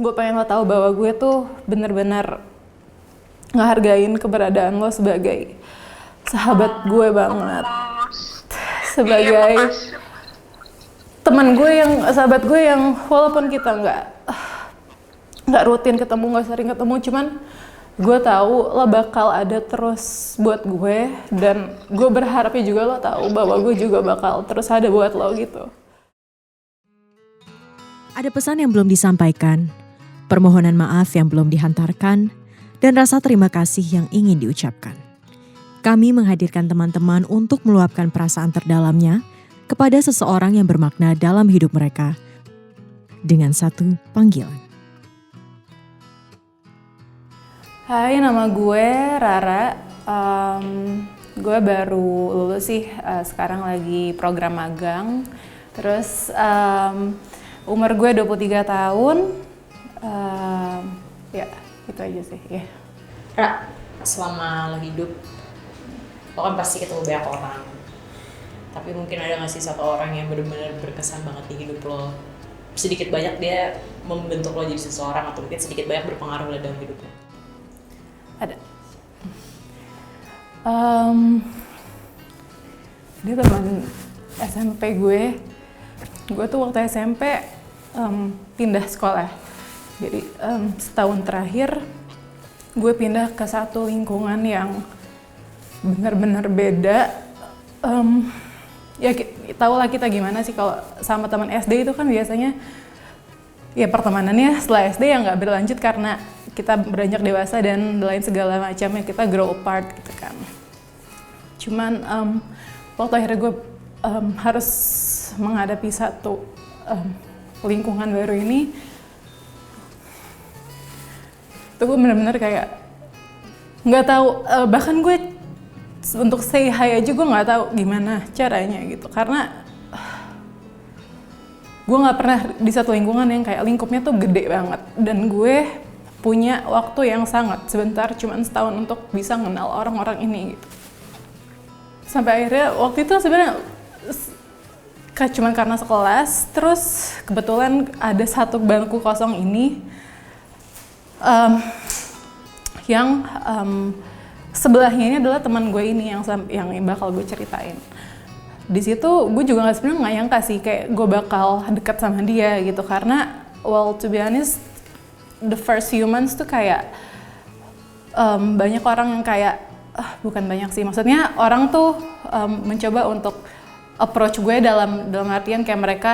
gue pengen lo tahu bahwa gue tuh bener-bener ngehargain keberadaan lo sebagai sahabat gue banget, sebagai teman gue yang sahabat gue yang walaupun kita nggak rutin ketemu, nggak sering ketemu, cuman gue tahu lo bakal ada terus buat gue, dan gue berharapnya juga lo tahu bahwa gue juga bakal terus ada buat lo gitu. Ada pesan yang belum disampaikan, permohonan maaf yang belum dihantarkan, dan rasa terima kasih yang ingin diucapkan. Kami menghadirkan teman-teman untuk meluapkan perasaan terdalamnya kepada seseorang yang bermakna dalam hidup mereka dengan satu panggilan. Hai, nama gue Rara. Gue baru lulus sih, sekarang lagi program magang. Terus umur gue 23 tahun. Ya, itu aja sih. Yeah. Ra, selama lo hidup, lo kan pasti ketemu banyak orang. Tapi mungkin ada gak sih satu orang yang benar-benar berkesan banget di hidup lo? Sedikit banyak dia membentuk lo jadi seseorang, atau mungkin sedikit banyak berpengaruh dalam hidup lo? Ada. Dia teman SMP gue. Gue tuh waktu SMP pindah sekolah. Jadi setahun terakhir gue pindah ke satu lingkungan yang benar-benar beda. Ya tau lah kita gimana sih kalau sama teman SD itu kan biasanya ya pertemanannya setelah SD yang nggak berlanjut karena kita beranjak dewasa dan lain segala macamnya, kita grow apart gitu kan. Cuman waktu akhirnya gue harus menghadapi satu lingkungan baru ini, itu gue bener-bener kayak nggak tahu, bahkan gue untuk say hi aja gue nggak tahu gimana caranya gitu, karena gue nggak pernah di satu lingkungan yang kayak lingkupnya tuh gede banget, dan gue punya waktu yang sangat sebentar, cuman setahun untuk bisa kenal orang-orang ini gitu. Sampai akhirnya waktu itu sebenarnya cuman karena sekelas, terus kebetulan ada satu bangku kosong ini yang sebelahnya ini adalah teman gue ini yang bakal gue ceritain. Di situ gue juga sebenarnya nggak nyangka sih kayak gue bakal dekat sama dia gitu, karena well to be honest the first few months tuh kayak banyak orang yang kayak bukan banyak sih, maksudnya orang tuh mencoba untuk approach gue dalam artian kayak mereka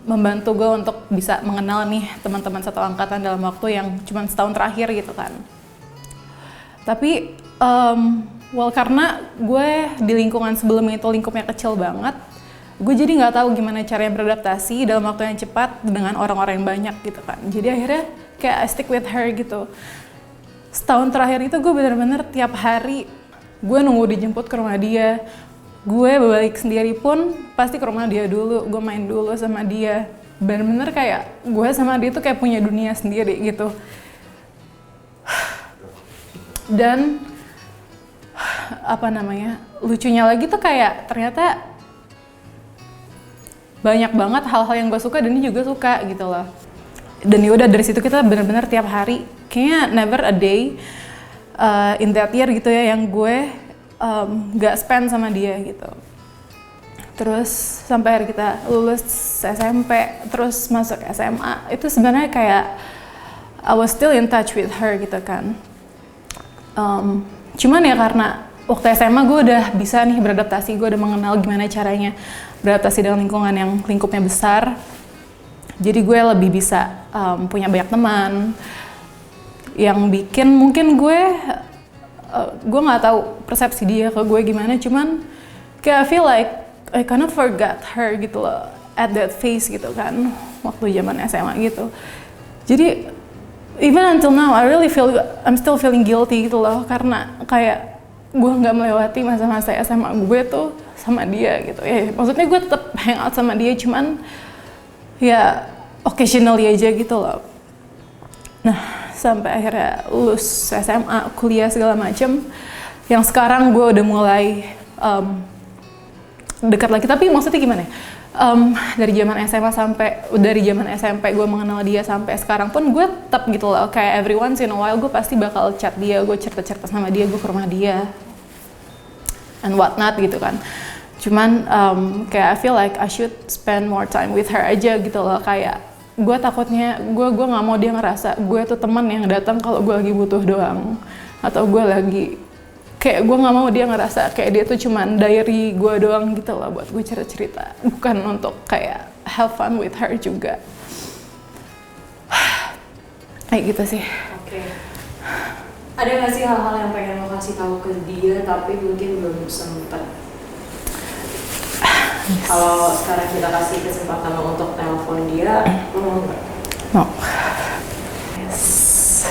membantu gue untuk bisa mengenal nih teman-teman satu angkatan dalam waktu yang cuma setahun terakhir gitu kan. Tapi karena gue di lingkungan sebelumnya itu lingkupnya kecil banget, gue jadi nggak tahu gimana caranya beradaptasi dalam waktu yang cepat dengan orang-orang yang banyak gitu kan. Jadi akhirnya kayak I stick with her gitu. Setahun terakhir itu gue bener-bener tiap hari gue nunggu dijemput ke rumah dia. Gue balik sendiri pun pasti ke rumah dia dulu, gue main dulu sama dia. Bener-bener kayak gue sama dia tuh kayak punya dunia sendiri gitu. Dan lucunya lagi tuh kayak ternyata banyak banget hal-hal yang gue suka dan dia juga suka gitu loh. Dan yaudah dari situ kita bener-bener tiap hari, kayaknya never a day in that year gitu ya yang gue gak spend sama dia gitu. Terus sampai akhir kita lulus SMP, terus masuk SMA, itu sebenarnya kayak I was still in touch with her gitu kan. Cuman ya karena waktu SMA gue udah bisa nih beradaptasi, gue udah mengenal gimana caranya beradaptasi dengan lingkungan yang lingkupnya besar. Jadi gue lebih bisa punya banyak teman yang bikin mungkin gue nggak tahu persepsi dia ke gue gimana, cuman kayak I feel like I kind of forgot her gitu loh at that phase gitu kan, waktu zaman SMA gitu. Jadi even until now I'm still feeling guilty gitu loh, karena kayak gue nggak melewati masa-masa SMA gue tuh sama dia gitu ya. Maksudnya gue tetap hangout sama dia, cuman ya occasionally aja gitu loh. Nah sampai akhirnya lulus SMA, kuliah segala macem, yang sekarang gue udah mulai dekat lagi. Tapi maksudnya gimana ya? Dari zaman SMP gue mengenal dia sampai sekarang pun gue tetap gitu loh, kayak every once in a while gue pasti bakal chat dia, gue cerita-cerita sama dia, gue ke rumah dia and whatnot gitu kan. Cuman kayak I feel like I should spend more time with her aja gitu loh, kayak gue takutnya gue nggak mau dia ngerasa gue tuh teman yang datang kalau gue lagi butuh doang, atau gue lagi kayak gue nggak mau dia ngerasa kayak dia tuh cuman diary gue doang gitu loh buat gue cerita-cerita, bukan untuk kayak have fun with her juga. Kayak gitu sih. Oke. Ada nggak sih hal-hal yang pengen lo kasih tahu ke dia tapi mungkin belum sempet? Kalau sekarang kita kasih kesempatan lo untuk telepon dia, lo mau nggak? No. Yes.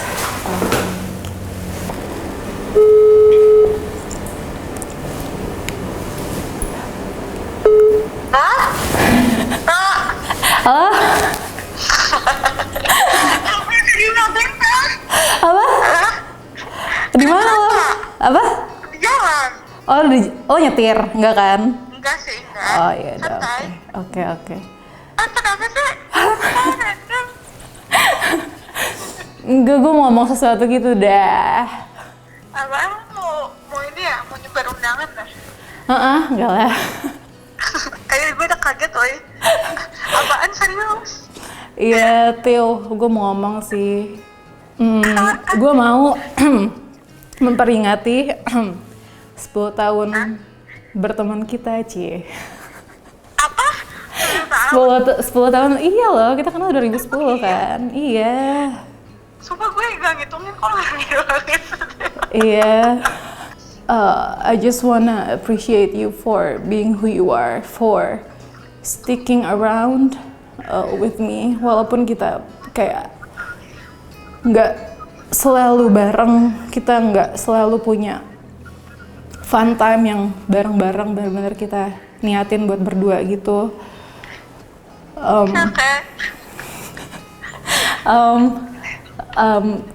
Halo? Apa? Di mana lo? Apa? Di jalan. Oh nyetir, enggak kan? Enggak sih, enggak. Oh iya, udah, Santai. oke. Kenapa sih? Random. Enggak, gue mau ngomong sesuatu gitu dah. Apaan mau ini ya? Mau nyebar undangan dah? Enggak lah. Kayak gue udah kaget, woy. Apaan serius? Iya, Tio, gue mau ngomong sih. Gue mau memperingati 10 tahun berteman kita, Cie. Apa? 10 tahun? 10 tahun, iya loh, kita kenal 2010 kan? Iya. Sumpah gue gak ngitungin kok gak ngitungin. Iya. I just wanna appreciate you for being who you are, for sticking around with me, walaupun kita kayak nggak selalu bareng, kita nggak selalu punya fun time yang bareng-bareng, benar-benar kita niatin buat berdua gitu. Oke.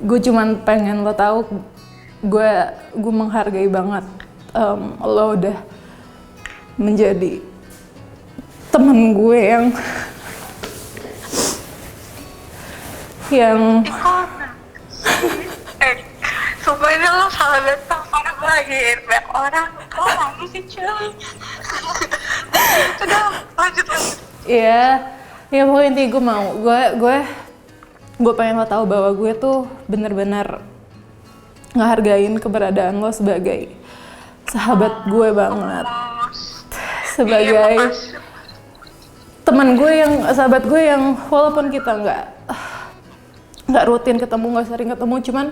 Gue cuman pengen lo tahu, gue menghargai banget lo udah menjadi temen gue yang Sumpah ini lo salah datang karena gue lagi banyak orang. Kok lagi sih cuy? Udah, lanjut. Iya, ya pokoknya intinya gue pengen lo tahu bahwa gue tuh bener-bener ngehargain keberadaan lo sebagai sahabat gue banget, sebagai teman gue sahabat gue yang walaupun kita nggak rutin ketemu, nggak sering ketemu, cuman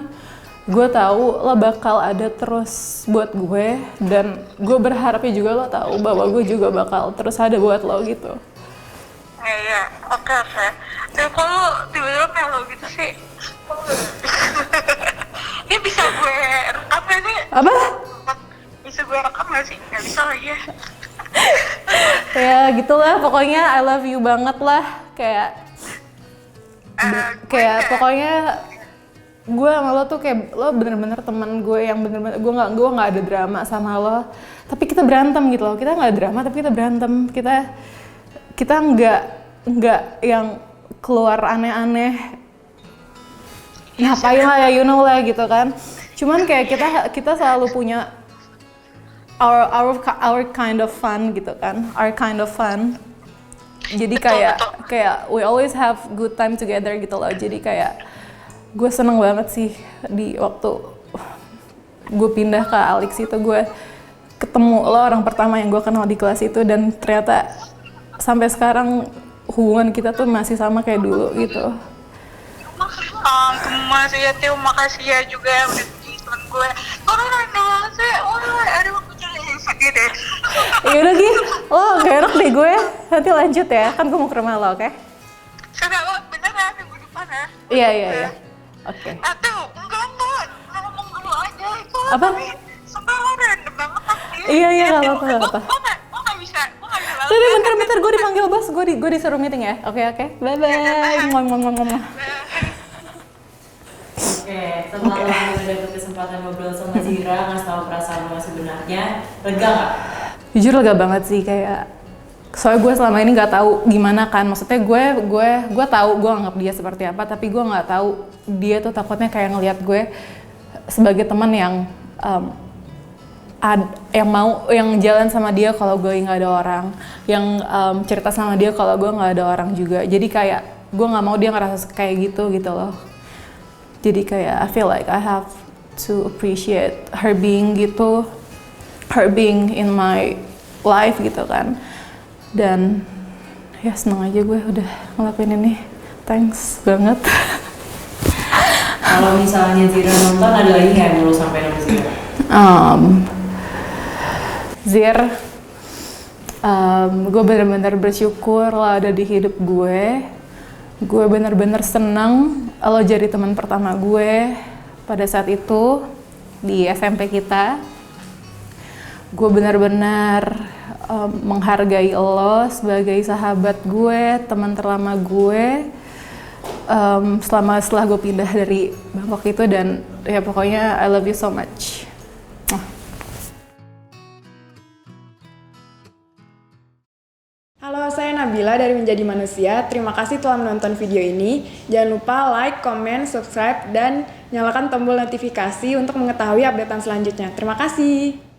gue tahu lo bakal ada terus buat gue, dan gue berharapnya juga lo tahu bahwa gue juga bakal terus ada buat lo gitu. Iya, oke. Dan kalau tiba-tiba kayak lo gitu sih, ini bisa gue rekam gak sih? Apa? Bisa gue rekam gak sih? Gak bisa lagi ya. Ya gitulah, pokoknya I love you banget lah, kayak pokoknya gue sama lo tuh kayak lo bener-bener teman gue yang bener-bener gue nggak ada drama sama lo, tapi kita berantem gitu loh. Kita nggak ada drama tapi kita berantem, kita nggak yang keluar aneh-aneh, ngapain lah ya, you know lah gitu kan. Cuman kayak kita selalu punya our kind of fun gitu kan, our kind of fun. Jadi kayak we always have good time together gitu loh. Jadi kayak gue seneng banget sih di waktu gue pindah ke Alex itu, gue ketemu lo orang pertama yang gue kenal di kelas itu, dan ternyata sampai sekarang hubungan kita tuh masih sama kayak dulu gitu. Makasih ya Tio, makasih ya juga yang udah temen gue. Orang random banget sih, ada waktu yang sedih deh. Yaudah Gi, lo gak enak deh gue, nanti lanjut ya, kan gue mau ke rumah lo, oke? Sudah lo, beneran minggu depan ya? Iya, oke. Atau enggak, ngomong dulu aja. Apa? Sumpah lo random banget tapi. Iya, gak apa-apa. Gue gak bisa Tapi bentar, gue dipanggil bos, gue disuruh meeting ya. Oke, bye-bye. Ngomong. Oke, setelah lo udah dapet kesempatan ngobrol sama Zira, ngasih tau perasaan lo sebenarnya, lega nggak? Jujur lega banget sih, kayak Soalnya gue selama ini nggak tahu gimana kan, maksudnya gue tahu gue anggap dia seperti apa, tapi gue nggak tahu dia tuh takutnya kayak ngelihat gue sebagai teman yang yang jalan sama dia kalau gue nggak ada orang, yang cerita sama dia kalau gue nggak ada orang juga. Jadi kayak gue nggak mau dia ngerasa kayak gitu loh. Jadi kayak I feel like I have to appreciate her being gitu, her being in my life gitu kan. Dan ya seneng aja gue udah ngelakuin ini. Thanks banget. Kalau misalnya Zira nonton, ada lagi nggak yang mau lo sampaikan sama Zira? Zir, gue benar-benar bersyukur lo ada di hidup gue. Gue benar-benar senang lo jadi teman pertama gue pada saat itu di SMP kita. Gue benar-benar menghargai lo sebagai sahabat gue, teman terlama gue setelah gue pindah dari Bangkok itu, dan ya pokoknya I love you so much. Halo, saya Nabila dari Menjadi Manusia. Terima kasih telah menonton video ini. Jangan lupa like, comment, subscribe, dan nyalakan tombol notifikasi untuk mengetahui updatean selanjutnya. Terima kasih.